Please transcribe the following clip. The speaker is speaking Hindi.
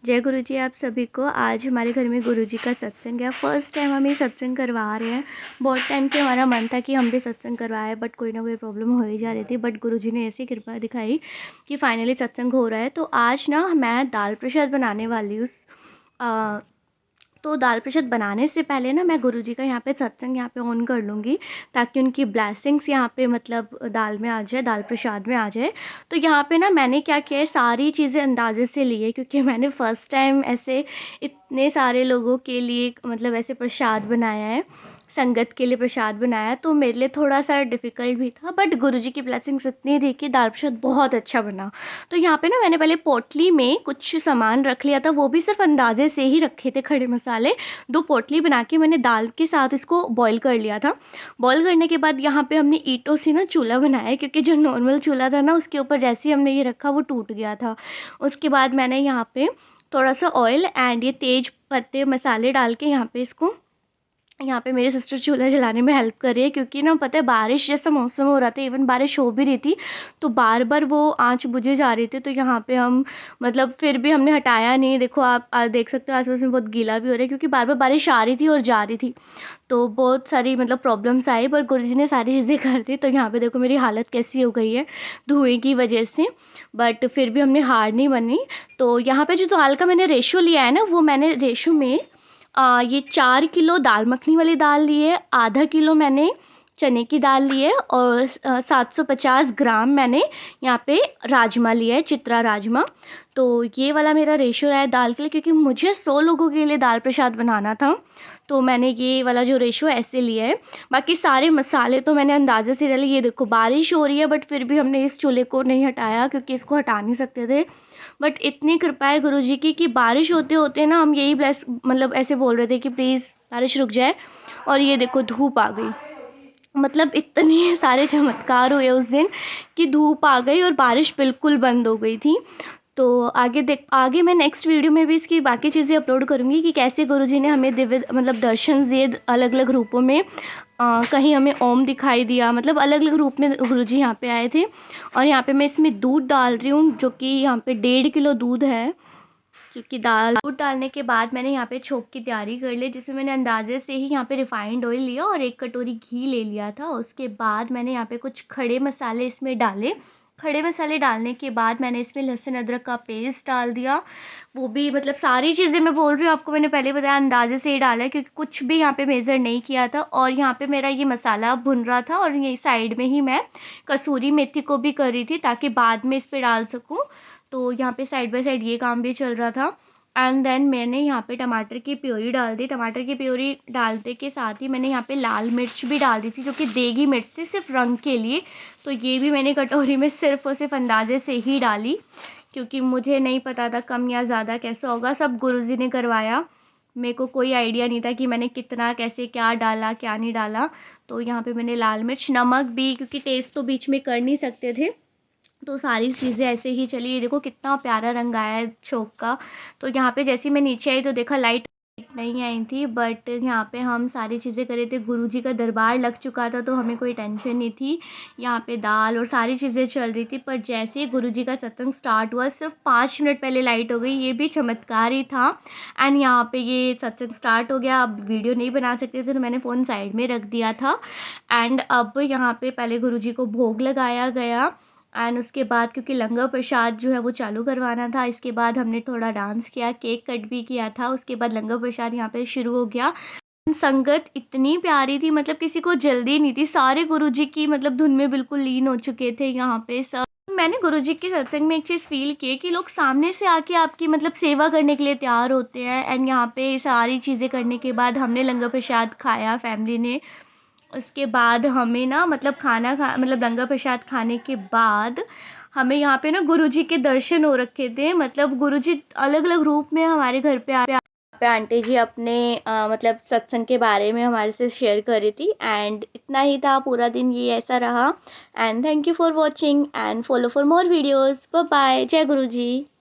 जय गुरु जी आप सभी को। आज हमारे घर में गुरु जी का सत्संग है। फर्स्ट टाइम हम ये सत्संग करवा रहे हैं। बहुत टाइम से हमारा मन था कि हम भी सत्संग करवाएं, बट कोई ना कोई प्रॉब्लम हो ही जा रही थी। बट गुरु जी ने ऐसी कृपा दिखाई कि फाइनली सत्संग हो रहा है। तो आज ना मैं दाल प्रसाद बनाने वाली हूँ। तो दाल प्रसाद बनाने से पहले ना मैं गुरुजी का यहाँ पे सत्संग यहाँ पे ऑन कर लूँगी, ताकि उनकी ब्लेसिंग्स यहाँ पे मतलब दाल में आ जाए, दाल प्रसाद में आ जाए। तो यहाँ पे ना मैंने क्या किया है, सारी चीज़ें अंदाजे से ली है, क्योंकि मैंने फ़र्स्ट टाइम ऐसे इतने सारे लोगों के लिए मतलब ऐसे प्रसाद बनाया है, संगत के लिए प्रसाद बनाया। तो मेरे लिए थोड़ा सा डिफ़िकल्ट भी था, बट गुरुजी की ब्लेसिंग्स इतनी थी कि दाल प्रसाद बहुत अच्छा बना। तो यहाँ पे ना मैंने पहले पोटली में कुछ सामान रख लिया था, वो भी सिर्फ अंदाजे से ही रखे थे, खड़े मसाले। 2 पोटली बना के मैंने दाल के साथ इसको बॉईल कर लिया था। बॉईल करने के बाद यहाँ पे हमने ईंटों से ना चूल्हा बनाया है, क्योंकि जो नॉर्मल चूल्हा था ना, उसके ऊपर जैसे ही हमने ये रखा वो टूट गया था। उसके बाद मैंने यहाँ पे थोड़ा सा ऑयल एंड ये तेज पत्ते मसाले डाल के यहाँ पे मेरी सिस्टर चूल्हा जलाने में हेल्प कर रही है, क्योंकि ना पता है बारिश जैसा मौसम हो रहा था, इवन बारिश हो भी रही थी, तो बार बार वो आंच बुझे जा रही थी। तो यहाँ पे हम मतलब फिर भी हमने हटाया नहीं। देखो आप देख सकते हो आसपास में बहुत गीला भी हो रहा है, क्योंकि बार बार बारिश आ रही थी और जा रही थी। तो बहुत सारी मतलब प्रॉब्लम्स आई, पर गुरुजी ने सारी चीज़ें कर दी। तो यहाँ पे देखो मेरी हालत कैसी हो गई है धुएं की वजह से, बट फिर भी हमने हार नहीं मानी। तो यहाँ पे जो दाल का मैंने रेशो लिया है ना, वो मैंने रेशो में ये 4 किलो दाल मखनी वाली दाल ली है, आधा किलो मैंने चने की दाल ली है, और 750 ग्राम मैंने यहाँ पे राजमा लिया है, चित्रा राजमा। तो ये वाला मेरा रेशो रहा है दाल के लिए, क्योंकि मुझे 100 लोगों के लिए दाल प्रसाद बनाना था। तो मैंने ये वाला जो रेशो ऐसे लिया है। बाकी सारे मसाले तो मैंने अंदाजे से डाले। ये देखो बारिश हो रही है, बट फिर भी हमने इस चूल्हे को नहीं हटाया, क्योंकि इसको हटा नहीं सकते थे। बट इतनी कृपा है गुरुजी की कि बारिश होते होते ना हम यही ब्लेस मतलब ऐसे बोल रहे थे कि प्लीज़ बारिश रुक जाए, और ये देखो धूप आ गई। मतलब इतने सारे चमत्कार हुए उस दिन कि धूप आ गई और बारिश बिल्कुल बंद हो गई थी। तो आगे मैं नेक्स्ट वीडियो में भी इसकी बाकी चीज़ें अपलोड करूँगी कि कैसे गुरुजी ने हमें दिव्य मतलब दर्शन दिए अलग अलग रूपों में। कहीं हमें ओम दिखाई दिया, मतलब अलग अलग रूप में गुरुजी यहाँ पे आए थे। और यहाँ पे मैं इसमें दूध डाल रही हूँ, जो कि यहाँ पे 1.5 किलो दूध है। क्योंकि दूध डालने के बाद मैंने यहाँ पे छोंक की तैयारी कर ली, जिसमें मैंने अंदाजे से ही यहाँ पे रिफाइंड ऑयल लिया और 1 कटोरी घी ले लिया था। उसके बाद मैंने यहाँ पे कुछ खड़े मसाले इसमें डाले। खड़े मसाले डालने के बाद मैंने इसमें लहसुन अदरक का पेस्ट डाल दिया। वो भी मतलब सारी चीज़ें मैं बोल रही हूँ आपको, मैंने पहले बताया अंदाजे से ही डाला है, क्योंकि कुछ भी यहाँ पे मेज़र नहीं किया था। और यहाँ पे मेरा ये मसाला भुन रहा था, और ये साइड में ही मैं कसूरी मेथी को भी कर रही थी, ताकि बाद में इस पे डाल सकूँ। तो यहाँ पे साइड बाय साइड ये काम भी चल रहा था। एंड देन मैंने यहाँ पे टमाटर की प्योरी डाल दी। टमाटर की प्योरी डालते के साथ ही मैंने यहाँ पे लाल मिर्च भी डाल दी थी, जो कि देगी मिर्च थी सिर्फ रंग के लिए। तो ये भी मैंने कटोरी में सिर्फ और सिर्फ अंदाजे से ही डाली, क्योंकि मुझे नहीं पता था कम या ज़्यादा कैसा होगा। सब गुरुजी ने करवाया, मेरे को कोई आइडिया नहीं था कि मैंने कितना कैसे क्या डाला क्या नहीं डाला। तो यहाँ पे मैंने लाल मिर्च, नमक भी, क्योंकि टेस्ट तो बीच में कर नहीं सकते थे, तो सारी चीज़ें ऐसे ही चली। ये देखो कितना प्यारा रंग आया है छोंक का। तो यहाँ पे जैसे मैं नीचे आई तो देखा लाइट नहीं आई थी, बट यहाँ पे हम सारी चीज़ें कर रहे थे। गुरुजी का दरबार लग चुका था, तो हमें कोई टेंशन नहीं थी। यहाँ पे दाल और सारी चीज़ें चल रही थी, पर जैसे ही गुरुजी का सत्संग स्टार्ट हुआ, सिर्फ 5 मिनट पहले लाइट हो गई। ये भी चमत्कार ही था। एंड यहाँ पे ये सत्संग स्टार्ट हो गया। अब वीडियो नहीं बना सकते थे, तो मैंने फ़ोन साइड में रख दिया था। एंड अब यहाँ पे पहले गुरुजी को भोग लगाया गया, एंड उसके बाद क्योंकि लंगर प्रसाद जो है वो चालू करवाना था, इसके बाद हमने थोड़ा डांस किया, केक कट भी किया था। उसके बाद लंगर प्रसाद यहाँ पे शुरू हो गया। संगत इतनी प्यारी थी, मतलब किसी को जल्दी नहीं थी। सारे गुरुजी की मतलब धुन में बिल्कुल लीन हो चुके थे यहाँ पे सब। मैंने गुरुजी के सत्संग में एक चीज़ फील की कि लोग सामने से आके आपकी मतलब सेवा करने के लिए तैयार होते हैं। एंड यहाँ पे सारी चीज़ें करने के बाद हमने लंगर प्रसाद खाया फैमिली ने। उसके बाद हमें ना मतलब खाना खा मतलब लंगर प्रसाद खाने के बाद हमें यहाँ पे ना गुरुजी के दर्शन हो रखे थे। मतलब गुरुजी अलग अलग रूप में हमारे घर पे आंटी जी अपने मतलब सत्संग के बारे में हमारे से शेयर कर रही थी। एंड इतना ही था, पूरा दिन ये ऐसा रहा। And thank you for watching and follow for more videos. Bye bye. जय गुरु जी।